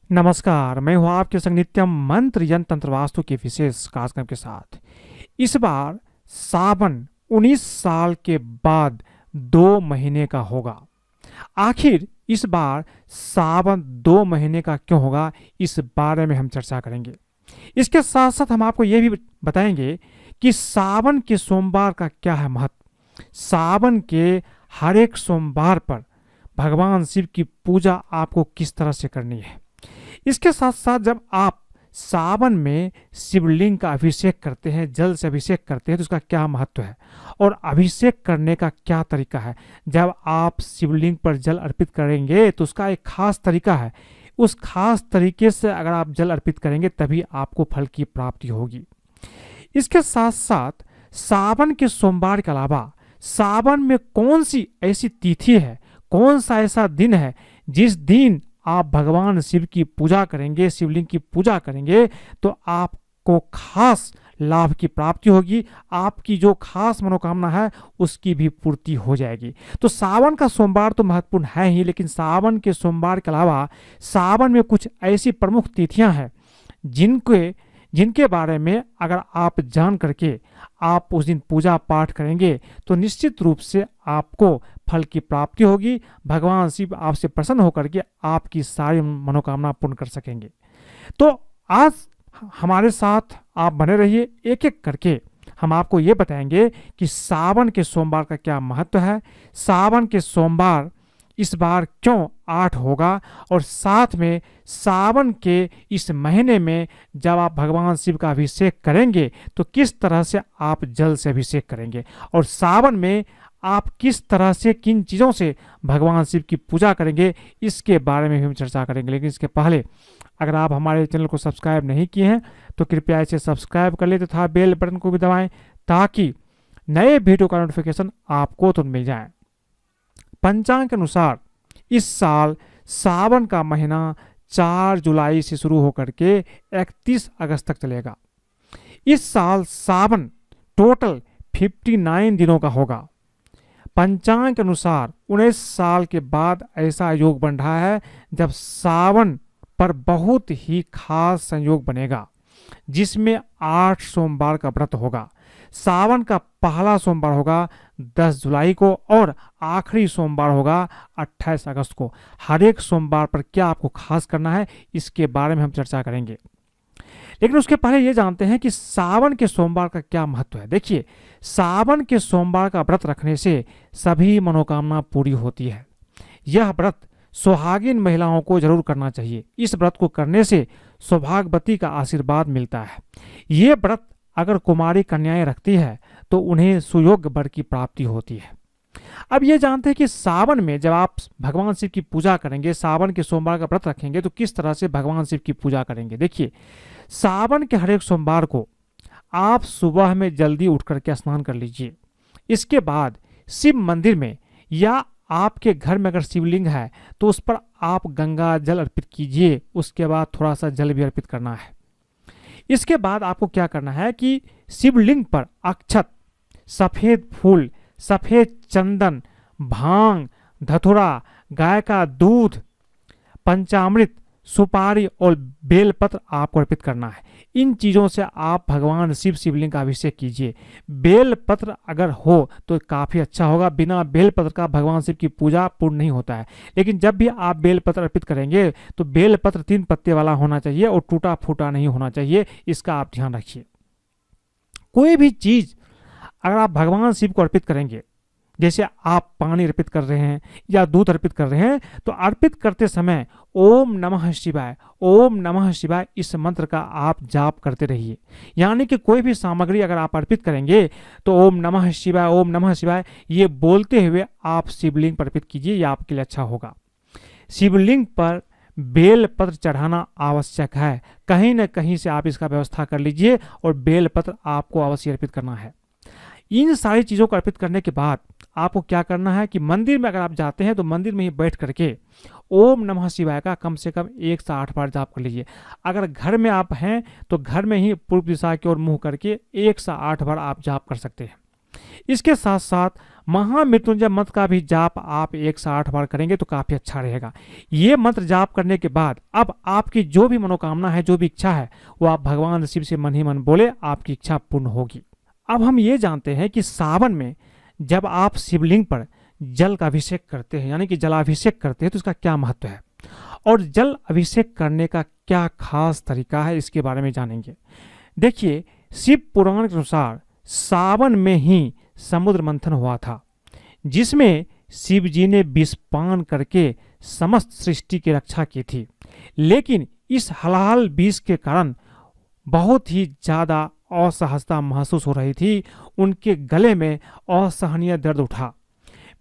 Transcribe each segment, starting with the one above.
नमस्कार, मैं हूँ आपके संग नित्यम मंत्र यंत्र तंत्र वास्तु के विशेष कार्यक्रम के साथ। इस बार सावन 19 साल के बाद 2 महीने का होगा। आखिर इस बार सावन 2 महीने का क्यों होगा, इस बारे में हम चर्चा करेंगे। इसके साथ साथ हम आपको ये भी बताएंगे कि सावन के सोमवार का क्या है महत्व। सावन के हर एक सोमवार पर भगवान शिव की पूजा आपको किस तरह से करनी है। इसके साथ साथ जब आप सावन में शिवलिंग का अभिषेक करते हैं, जल से अभिषेक करते हैं, तो उसका क्या महत्व है और अभिषेक करने का क्या तरीका है। जब आप शिवलिंग पर जल अर्पित करेंगे तो उसका एक खास तरीका है। उस खास तरीके से अगर आप जल अर्पित करेंगे तभी आपको फल की प्राप्ति होगी। इसके साथ साथ सावन के सोमवार के अलावा सावन में कौन सी ऐसी तिथि है, कौन सा ऐसा दिन है जिस दिन आप भगवान शिव की पूजा करेंगे, शिवलिंग की पूजा करेंगे तो आपको खास लाभ की प्राप्ति होगी। आपकी जो खास मनोकामना है उसकी भी पूर्ति हो जाएगी। तो सावन का सोमवार तो महत्वपूर्ण है ही, लेकिन सावन के सोमवार के अलावा सावन में कुछ ऐसी प्रमुख तिथियां हैं जिनके बारे में अगर आप जान करके आप उस दिन पूजा पाठ करेंगे तो निश्चित रूप से आपको फल की प्राप्ति होगी। भगवान शिव आपसे प्रसन्न होकर के आपकी सारी मनोकामना पूर्ण कर सकेंगे। तो आज हमारे साथ आप बने रहिए, एक एक करके हम आपको ये बताएंगे कि सावन के सोमवार का क्या महत्व है, सावन के सोमवार इस बार क्यों 8 होगा, और साथ में सावन के इस महीने में जब आप भगवान शिव का अभिषेक करेंगे तो किस तरह से आप जल से अभिषेक करेंगे, और सावन में आप किस तरह से किन चीज़ों से भगवान शिव की पूजा करेंगे, इसके बारे में भी हम चर्चा करेंगे। लेकिन इसके पहले अगर आप हमारे चैनल को सब्सक्राइब नहीं किए हैं तो कृपया इसे सब्सक्राइब कर ले तथा बेल बटन को भी दबाएं ताकि नए वीडियो का नोटिफिकेशन आपको तुरंत मिल जाए। पंचांग के अनुसार इस साल सावन का महीना 4 जुलाई से शुरू होकर के 31 अगस्त तक चलेगा। इस साल सावन टोटल 59 दिनों का होगा। पंचांग के अनुसार 19 साल के बाद ऐसा योग बन रहा है जब सावन पर बहुत ही खास संयोग बनेगा, जिसमें 8 सोमवार का व्रत होगा। सावन का पहला सोमवार होगा 10 जुलाई को और आखिरी सोमवार होगा 28 अगस्त को। हर एक सोमवार पर क्या आपको खास करना है, इसके बारे में हम चर्चा करेंगे। लेकिन उसके पहले ये जानते हैं कि सावन के सोमवार का क्या महत्व है। देखिए, सावन के सोमवार का व्रत रखने से सभी मनोकामना पूरी होती है। यह व्रत सुहागिन महिलाओं को जरूर करना चाहिए। इस व्रत को करने से सौभाग्यवती का आशीर्वाद मिलता है। ये व्रत अगर कुमारी कन्याएं रखती है तो उन्हें सुयोग्य वर की प्राप्ति होती है। अब ये जानते हैं कि सावन में जब आप भगवान शिव की पूजा करेंगे, सावन के सोमवार का व्रत रखेंगे तो किस तरह से भगवान शिव की पूजा करेंगे। देखिए, सावन के हर एक सोमवार को आप सुबह में जल्दी उठ करके स्नान कर लीजिए। इसके बाद शिव मंदिर में या आपके घर में अगर शिवलिंग है तो उस पर आप गंगा जल अर्पित कीजिए। उसके बाद थोड़ा सा जल भी अर्पित करना है। इसके बाद आपको क्या करना है कि शिवलिंग पर अक्षत, सफेद फूल, सफेद चंदन, भांग, धतूरा, गाय का दूध, पंचामृत, सुपारी और बेलपत्र आपको अर्पित करना है। इन चीज़ों से आप भगवान शिवलिंग का अभिषेक कीजिए। बेलपत्र अगर हो तो काफ़ी अच्छा होगा। बिना बेलपत्र का भगवान शिव की पूजा पूर्ण नहीं होता है। लेकिन जब भी आप बेलपत्र अर्पित करेंगे तो बेलपत्र 3 पत्ते वाला होना चाहिए और टूटा फूटा नहीं होना चाहिए। इसका आप ध्यान रखिए। कोई भी चीज़ अगर आप भगवान शिव को अर्पित करेंगे, जैसे आप पानी अर्पित कर रहे हैं या दूध अर्पित कर रहे हैं, तो अर्पित करते समय ओम नमः शिवाय, ओम नमः शिवाय इस मंत्र का आप जाप करते रहिए। यानी कि कोई भी सामग्री अगर आप अर्पित करेंगे तो ओम नमः शिवाय, ओम नमः शिवाय ये बोलते हुए आप शिवलिंग पर अर्पित कीजिए। यह आपके लिए अच्छा होगा। शिवलिंग पर बेलपत्र चढ़ाना आवश्यक है। कहीं न कहीं से आप इसका व्यवस्था कर लीजिए और बेलपत्र आपको अवश्य अर्पित करना है। इन सारी चीज़ों को अर्पित करने के बाद आपको क्या करना है कि मंदिर में अगर आप जाते हैं तो मंदिर में ही बैठ करके ओम नमः शिवाय का कम से कम 1 से 8 बार जाप कर लीजिए। अगर घर में आप हैं तो घर में ही पूर्व दिशा की ओर मुंह करके 1 से 8 बार आप जाप कर सकते हैं। इसके साथ साथ महामृत्युंजय मंत्र का भी जाप आप 108 बार करेंगे तो काफी अच्छा रहेगा। ये मंत्र जाप करने के बाद अब आपकी जो भी मनोकामना है, जो भी इच्छा है, वो आप भगवान शिव से मन ही मन बोले, आपकी इच्छा पूर्ण होगी। अब हम ये जानते हैं कि सावन में जब आप शिवलिंग पर जल का अभिषेक करते हैं, यानी कि जलाभिषेक करते हैं, तो इसका क्या महत्व है और जल अभिषेक करने का क्या खास तरीका है, इसके बारे में जानेंगे। देखिए, शिव पुराण के अनुसार सावन में ही समुद्र मंथन हुआ था, जिसमें शिव जी ने विषपान करके समस्त सृष्टि की रक्षा की थी। लेकिन इस हलाल विष के कारण बहुत ही ज्यादा असहजता महसूस हो रही थी, उनके गले में असहनीय दर्द उठा।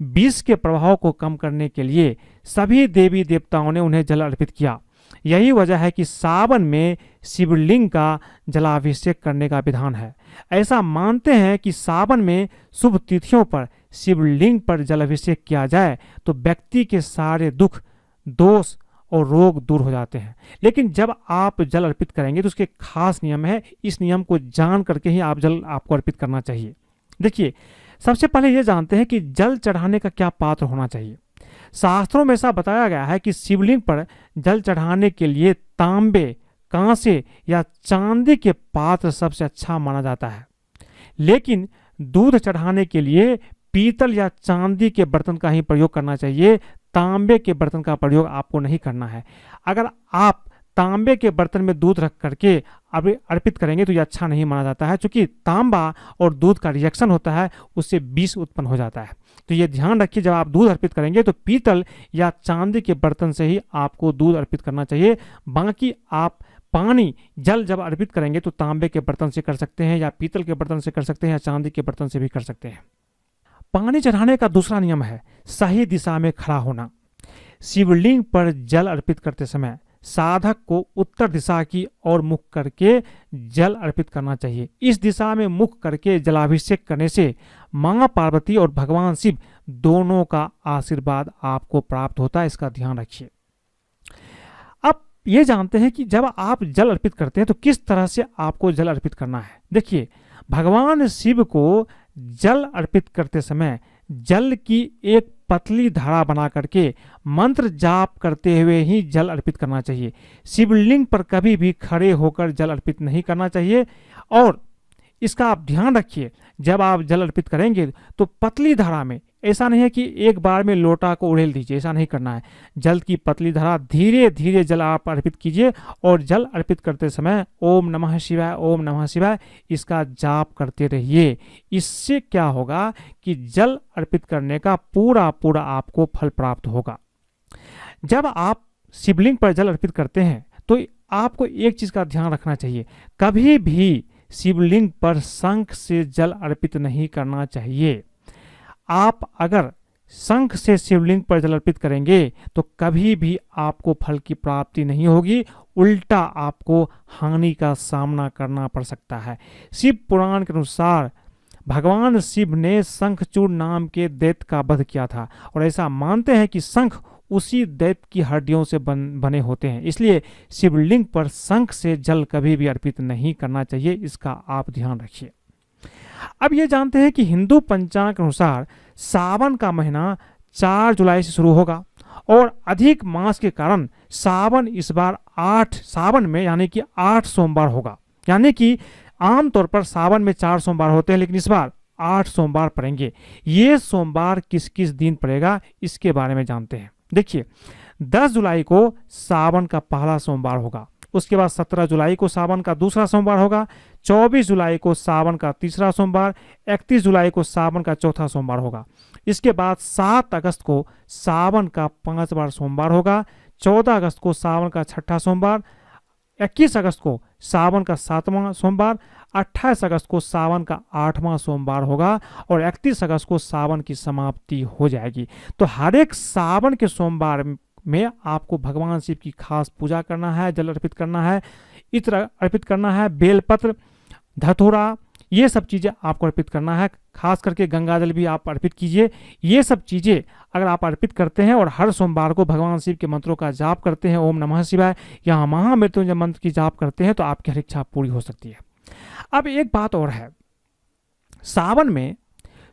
विष के प्रभाव को कम करने के लिए सभी देवी देवताओं ने उन्हें जल अर्पित किया। यही वजह है कि सावन में शिवलिंग का जलाभिषेक करने का विधान है। ऐसा मानते हैं कि सावन में शुभ तिथियों पर शिवलिंग पर जलाभिषेक किया जाए तो व्यक्ति के सारे दुख, दोष और रोग दूर हो जाते हैं। लेकिन जब आप जल अर्पित करेंगे तो उसके खास नियम है, इस नियम को जान करके ही आप जल आपको अर्पित करना चाहिए। देखिए, सबसे पहले ये जानते हैं कि जल चढ़ाने का क्या पात्र होना चाहिए। शास्त्रों में ऐसा बताया गया है कि शिवलिंग पर जल चढ़ाने के लिए तांबे, कांसे या चांदी के पात्र सबसे अच्छा माना जाता है। लेकिन दूध चढ़ाने के लिए पीतल या चांदी के बर्तन का ही प्रयोग करना चाहिए, तांबे के बर्तन का प्रयोग आपको नहीं करना है। अगर आप तांबे के बर्तन में दूध रख करके अर्पित करेंगे तो ये अच्छा नहीं माना जाता है, क्योंकि तांबा और दूध का रिएक्शन होता है, उससे विष उत्पन्न हो जाता है। तो ये ध्यान रखिए, जब आप दूध अर्पित करेंगे तो पीतल या चांदी के बर्तन से ही आपको दूध अर्पित करना चाहिए। बाकी आप पानी, जल जब अर्पित करेंगे तो तांबे के बर्तन से कर सकते हैं, या पीतल के बर्तन से कर सकते हैं, या चांदी के बर्तन से भी कर सकते हैं। पानी चढ़ाने का दूसरा नियम है सही दिशा में खड़ा होना। शिवलिंग पर जल अर्पित करते समय साधक को उत्तर दिशा की ओर मुख करके जल अर्पित करना चाहिए। इस दिशा में मुख करके जलाभिषेक करने से मां पार्वती और भगवान शिव दोनों का आशीर्वाद आपको प्राप्त होता है, इसका ध्यान रखिए। अब ये जानते हैं कि जब आप जल अर्पित करते हैं तो किस तरह से आपको जल अर्पित करना है। देखिए, भगवान शिव को जल अर्पित करते समय जल की एक पतली धारा बना करके मंत्र जाप करते हुए ही जल अर्पित करना चाहिए। शिवलिंग पर कभी भी खड़े होकर जल अर्पित नहीं करना चाहिए। और इसका आप ध्यान रखिए, जब आप जल अर्पित करेंगे तो पतली धारा में, ऐसा नहीं है कि एक बार में लोटा को उड़ेल दीजिए, ऐसा नहीं करना है। जल की पतली धारा, धीरे धीरे जल आप अर्पित कीजिए और जल अर्पित करते समय ओम नमः शिवाय, ओम नमः शिवाय, इसका जाप करते रहिए। इससे क्या होगा कि जल अर्पित करने का पूरा पूरा आपको फल प्राप्त होगा। जब आप शिवलिंग पर जल अर्पित करते हैं तो आपको एक चीज का ध्यान रखना चाहिए, कभी भी शिवलिंग पर शंख से जल अर्पित नहीं करना चाहिए। आप अगर शंख से शिवलिंग पर जल अर्पित करेंगे तो कभी भी आपको फल की प्राप्ति नहीं होगी, उल्टा आपको हानि का सामना करना पड़ सकता है। शिव पुराण के अनुसार भगवान शिव ने शंखचूड़ नाम के दैत्य का वध किया था, और ऐसा मानते हैं कि शंख उसी दैत्य की हड्डियों से बने होते हैं। इसलिए शिवलिंग पर शंख से जल कभी भी अर्पित नहीं करना चाहिए, इसका आप ध्यान रखिए। अब ये जानते हैं कि हिंदू पंचांग के अनुसार सावन का महीना 4 जुलाई से शुरू होगा, और अधिक मास के कारण सावन इस बार 8 सावन में यानी कि 8 सोमवार होगा। यानी कि आमतौर पर सावन में 4 सोमवार होते हैं, लेकिन इस बार 8 सोमवार पड़ेंगे। ये सोमवार किस किस दिन पड़ेगा, इसके बारे में जानते हैं। देखिए, 10 जुलाई को सावन का पहला सोमवार होगा, उसके बाद 17 जुलाई को सावन का दूसरा सोमवार होगा, 24 जुलाई को सावन का तीसरा सोमवार, 31 जुलाई को सावन का चौथा सोमवार होगा। इसके बाद 7 अगस्त को सावन का 5वां सोमवार होगा, 14 अगस्त को सावन का 6ठा सोमवार, 21 अगस्त को सावन का 7वां सोमवार, 28 अगस्त को सावन का 8वां सोमवार होगा, और 31 अगस्त को सावन की समाप्ति हो जाएगी। तो हर एक सावन के सोमवार में आपको भगवान शिव की खास पूजा करना है, जल अर्पित करना है, इत्र अर्पित करना है, बेलपत्र, धतूरा, ये सब चीज़ें आपको अर्पित करना है। खास करके गंगा जल भी आप अर्पित कीजिए। ये सब चीज़ें अगर आप अर्पित करते हैं और हर सोमवार को भगवान शिव के मंत्रों का जाप करते हैं, ओम नमः शिवाय या महामृत्युंजय मंत्र की जाप करते हैं, तो आपकी हर इच्छा पूरी हो सकती है। अब एक बात और है, सावन में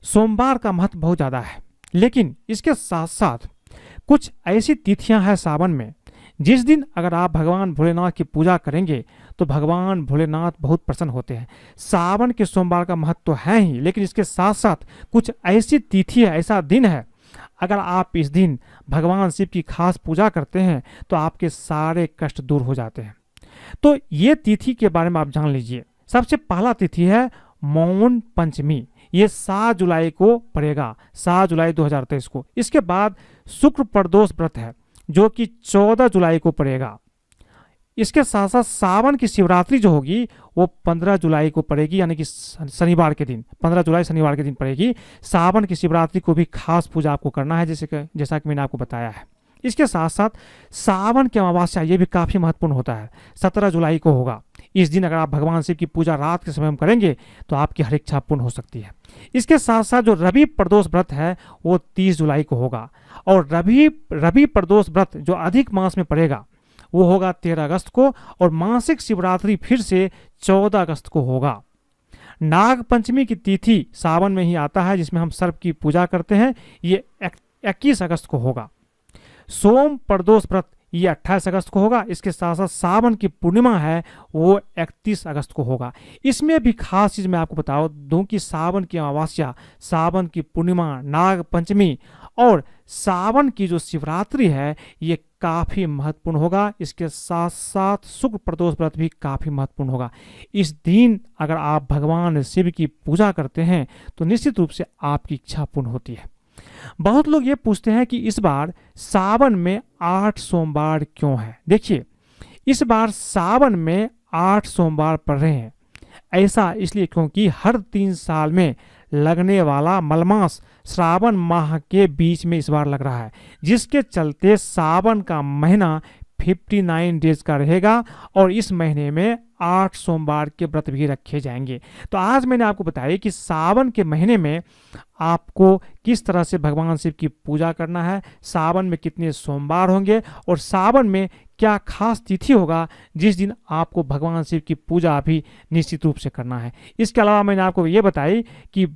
सोमवार का महत्व बहुत ज़्यादा है, लेकिन इसके साथ साथ कुछ ऐसी तिथियां हैं सावन में जिस दिन अगर आप भगवान भोलेनाथ की पूजा करेंगे तो भगवान भोलेनाथ बहुत प्रसन्न होते हैं। सावन के सोमवार का महत्व तो है ही, लेकिन इसके साथ साथ कुछ ऐसी तिथि है, ऐसा दिन है, अगर आप इस दिन भगवान शिव की खास पूजा करते हैं तो आपके सारे कष्ट दूर हो जाते हैं। तो ये तिथि के बारे में आप जान लीजिए। सबसे पहला तिथि है मौन पंचमी, ये 7 जुलाई को पड़ेगा, 7 जुलाई 2023 को। इसके बाद शुक्र प्रदोष व्रत है जो कि 14 जुलाई को पड़ेगा। इसके साथ साथ सावन की शिवरात्रि जो होगी वो 15 जुलाई को पड़ेगी, यानी कि शनिवार के दिन, 15 जुलाई शनिवार के दिन पड़ेगी। सावन की शिवरात्रि को भी खास पूजा आपको करना है, जैसा कि मैंने आपको बताया है। इसके साथ साथ सावन की अमावस्या ये भी काफ़ी महत्वपूर्ण होता है, 17 जुलाई को होगा। इस दिन अगर आप भगवान शिव की पूजा रात के समय में करेंगे तो आपकी हर इच्छा पूर्ण हो सकती है। इसके साथ साथ जो रवि प्रदोष व्रत है वो 30 जुलाई को होगा, और रवि प्रदोष व्रत जो अधिक मास में पड़ेगा वो होगा 13 अगस्त को, और मासिक शिवरात्रि फिर से 14 अगस्त को होगा। नाग पंचमी की तिथि सावन में ही आता है जिसमें हम सर्प की पूजा करते हैं, ये 21 अगस्त को होगा। सोम प्रदोष व्रत ये 28 अगस्त को होगा। इसके साथ साथ सावन की पूर्णिमा है वो 31 अगस्त को होगा। इसमें भी खास चीज़ मैं आपको बता दूं कि सावन की अमावस्या, सावन की पूर्णिमा, नाग पंचमी और सावन की जो शिवरात्रि है ये काफ़ी महत्वपूर्ण होगा। इसके साथ साथ शुक्र प्रदोष व्रत भी काफ़ी महत्वपूर्ण होगा। इस दिन अगर आप भगवान शिव की पूजा करते हैं तो निश्चित रूप से आपकी इच्छा पूर्ण होती है। बहुत लोग ये पूछते हैं कि इस बार सावन में 8 सोमवार क्यों है। देखिए, इस बार सावन में 8 सोमवार पड़ रहे हैं। ऐसा इसलिए क्योंकि हर 3 साल में लगने वाला मलमास श्रावण माह के बीच में इस बार लग रहा है, जिसके चलते सावन का महीना 59 डेज का रहेगा और इस महीने में 8 सोमवार के व्रत भी रखे जाएंगे। तो आज मैंने आपको बताया कि सावन के महीने में आपको किस तरह से भगवान शिव की पूजा करना है, सावन में कितने सोमवार होंगे और सावन में क्या खास तिथि होगा जिस दिन आपको भगवान शिव की पूजा भी निश्चित रूप से करना है। इसके अलावा मैंने आपको ये बताई कि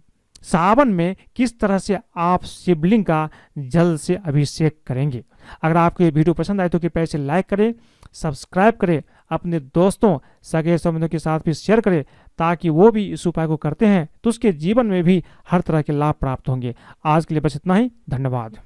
सावन में किस तरह से आप शिवलिंग का जल से अभिषेक करेंगे। अगर आपको ये वीडियो पसंद आए तो कृपया इसे लाइक करें, सब्सक्राइब करें, अपने दोस्तों सगे संबंधियों के साथ भी शेयर करें ताकि वो भी इस उपाय को करते हैं तो उसके जीवन में भी हर तरह के लाभ प्राप्त होंगे। आज के लिए बस इतना ही। धन्यवाद।